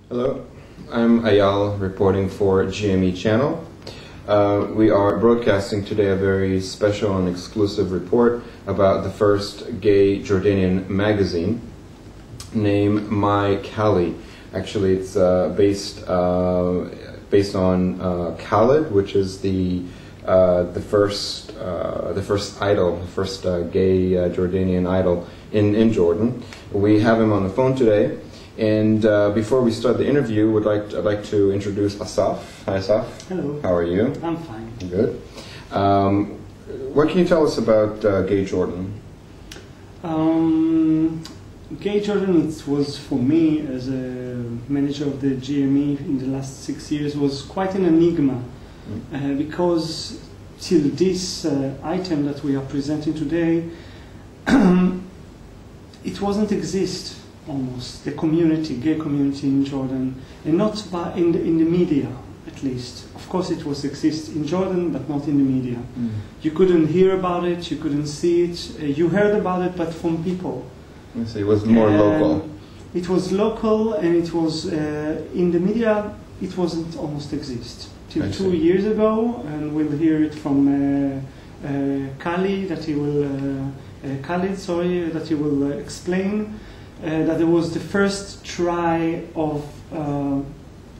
Hello, I'm Ayal reporting for GME Channel. We are broadcasting today a very special and exclusive report about the first gay Jordanian magazine named My Kali. Actually, it's based on Khaled, which is the first idol, the first gay Jordanian idol in Jordan. We have him on the phone today. And before we start the interview, I'd like to introduce Asaf. Hi, Asaf. Hello. How are you? I'm fine. Good. What can you tell us about Gay Jordan? Gay Jordan, it was for me as a manager of the GME in the last 6 years was quite an enigma because till this item that we are presenting today, it wasn't exist. Almost the community, gay community in Jordan, and not in the media, at least. Of course, it was exist in Jordan, but not in the media. You couldn't hear about it, you couldn't see it. You heard about it, but from people. So it was more local. It was local, and it was in the media. It wasn't almost exist till 2 years ago, and we'll hear it from Khalid that he will explain. That there was the first try of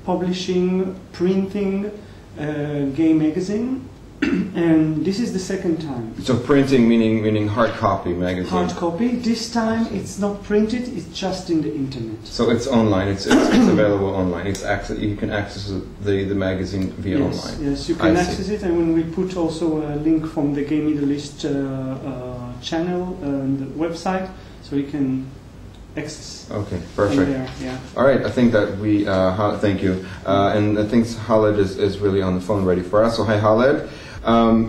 publishing, printing gay magazine, and this is the second time. So printing meaning hard copy magazine. Hard copy. This time it's not printed; it's just in the internet. So it's online. It's available online. You can access the magazine via online. Yes, you can access it, and when we put also a link from the Gay Middle East channel and the website, so you can. Okay, perfect. There, yeah. All right, I think that we, thank you. And I think Khaled is really on the phone ready for us. So hi, Khaled.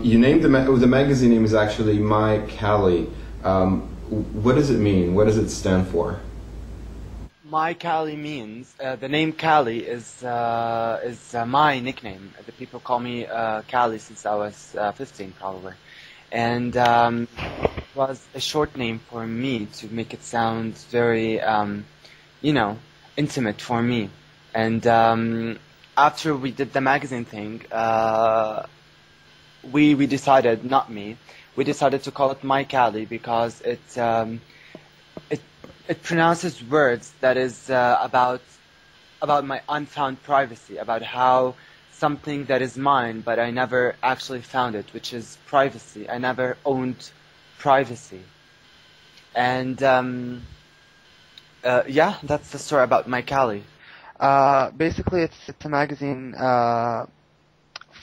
You named the magazine name is actually My Kali. What does it mean? What does it stand for? My Kali means, the name Kali is my nickname. The people call me Kali since I was 15 probably. And it was a short name for me to make it sound very, intimate for me. And after we did the magazine thing, we decided, not me, we decided to call it My Kali because it pronounces words that is about my unfound privacy, about how something that is mine, but I never actually found it, which is privacy. I never owned privacy. And that's the story about My Kali. Basically, it's a magazine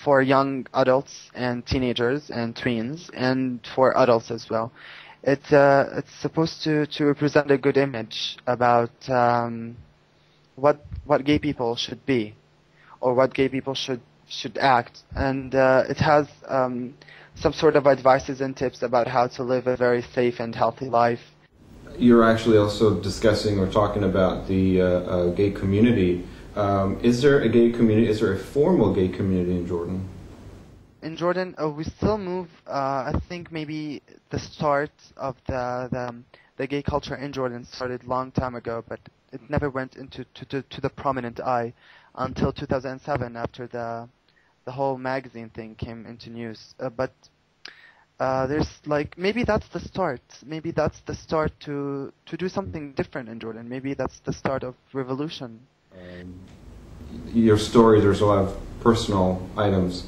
for young adults and teenagers and tweens, and for adults as well. It's supposed to represent a good image about what gay people should be, or what gay people should act, and it has some sort of advices and tips about how to live a very safe and healthy life. You're actually also discussing or talking about the gay community. Is there a gay community? Is there a formal gay community in Jordan? In Jordan, we still move. I think maybe the start of the gay culture in Jordan started a long time ago, but it never went into to the prominent eye until 2007, after the whole magazine thing came into news. But there's maybe that's the start. Maybe that's the start to do something different in Jordan. Maybe that's the start of revolution. Your story, there's a lot of personal items.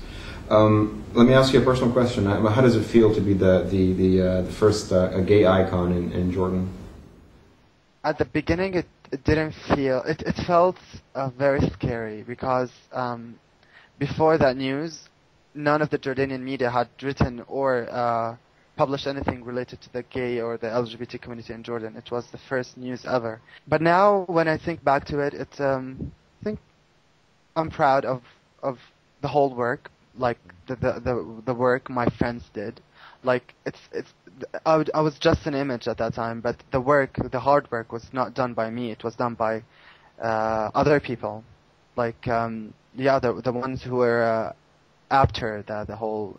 Let me ask you a personal question. How does it feel to be the first gay icon in Jordan? At the beginning, it didn't feel. It felt very scary because before that news, none of the Jordanian media had written or published anything related to the gay or the LGBT community in Jordan. It was the first news ever. But now, when I think back to it, I think I'm proud of the whole work, the work my friends did. I was just an image at that time, but the hard work was not done by me. It was done by other people, the ones who were after the whole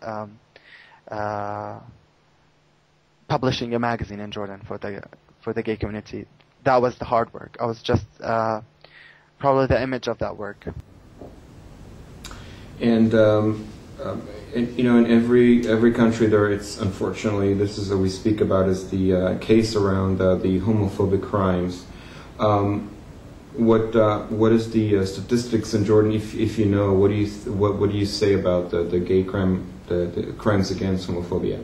publishing a magazine in Jordan for the gay community. That was the hard work. I was just probably the image of that work. And you know, in every country there, it's unfortunately, this is what we speak about as the case around the homophobic crimes. What is the statistics in Jordan? If you know, what do you say about the gay crime, the crimes against homophobia?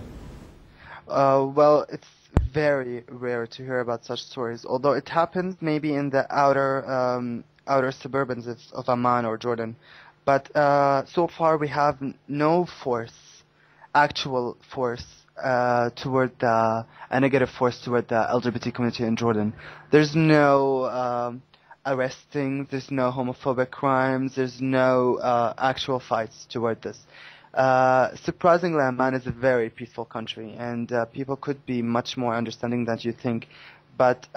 Well, it's very rare to hear about such stories, although it happens maybe in the outer suburbans of Amman or Jordan. But so far we have no actual force toward a negative force toward the LGBT community in Jordan. There's no arresting, there's no homophobic crimes, there's no actual fights toward this. Surprisingly, Amman is a very peaceful country, and people could be much more understanding than you think. But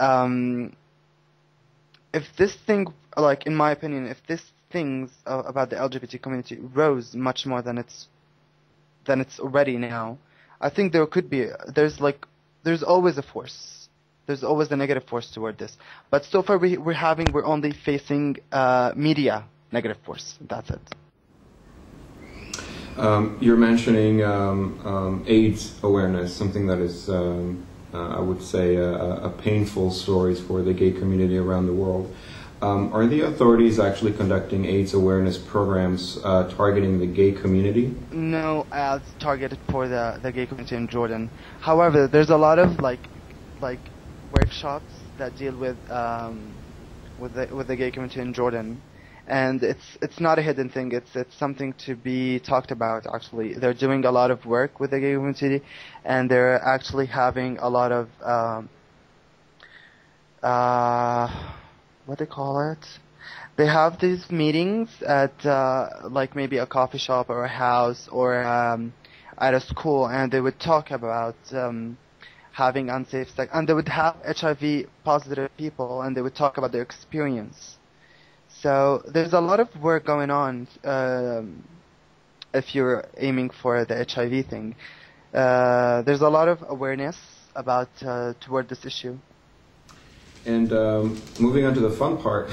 if this thing, like in my opinion, if this things about the LGBT community rose much more than it's already now, I think there's always a force. There's always a negative force toward this. But so far we're only facing media negative force. That's it. You're mentioning AIDS awareness, something that is, I would say, a painful story for the gay community around the world. Are the authorities actually conducting AIDS awareness programs targeting the gay community? No ads targeted for the gay community in Jordan. However, there's a lot of like workshops that deal with the gay community in Jordan, and it's not a hidden thing. It's something to be talked about. Actually, they're doing a lot of work with the gay community, and they're actually having a lot of what they call it? They have these meetings at like maybe a coffee shop or a house or at a school, and they would talk about having unsafe sex, and they would have HIV positive people, and they would talk about their experience. So there's a lot of work going on if you're aiming for the HIV thing. There's a lot of awareness about toward this issue. And moving on to the fun part,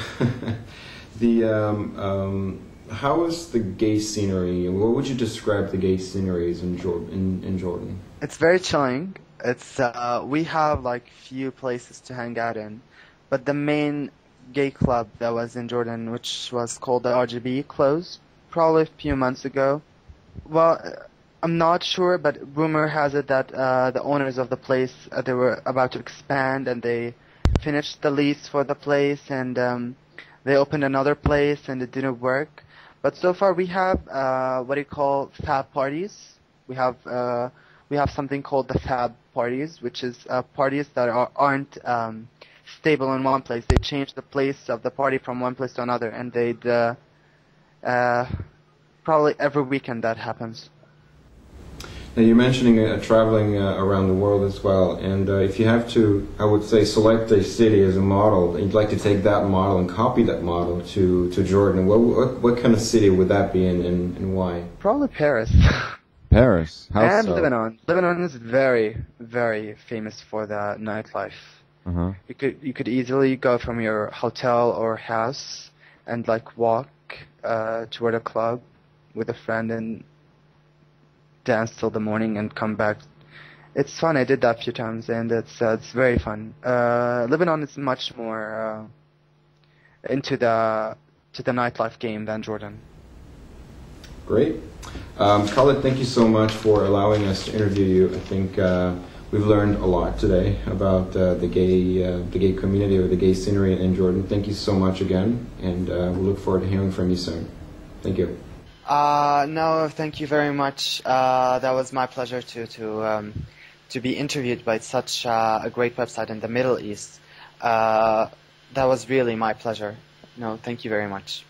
how is the gay scenery? What would you describe the gay scenery as in Jordan? It's very chilling. It's we have like few places to hang out in, but the main gay club that was in Jordan, which was called the RGB, closed probably a few months ago. Well, I'm not sure, but rumor has it that the owners of the place they were about to expand, and they finished the lease for the place, and they opened another place, and it didn't work. But so far we have what do you call fab parties. We have something called the fab parties, which is parties that aren't stable in one place. They change the place of the party from one place to another, and they'd probably every weekend that happens. Now you're mentioning traveling around the world as well, and if you have to, I would say, select a city as a model, and you'd like to take that model and copy that model to Jordan, what kind of city would that be, and why? Probably Paris. Paris? How and so? Lebanon. Lebanon is very, very famous for the nightlife. Uh-huh. You could easily go from your hotel or house and like walk toward a club with a friend and dance till the morning and come back. It's fun. I did that a few times, and it's very fun. Lebanon is much more into the nightlife game than Jordan. Great. Khalid, thank you so much for allowing us to interview you. I think we've learned a lot today about the gay community or the gay scenery in Jordan. Thank you so much again, and we look forward to hearing from you soon. Thank you. No, thank you very much. That was my pleasure to be interviewed by such a great website in the Middle East. That was really my pleasure. No, thank you very much.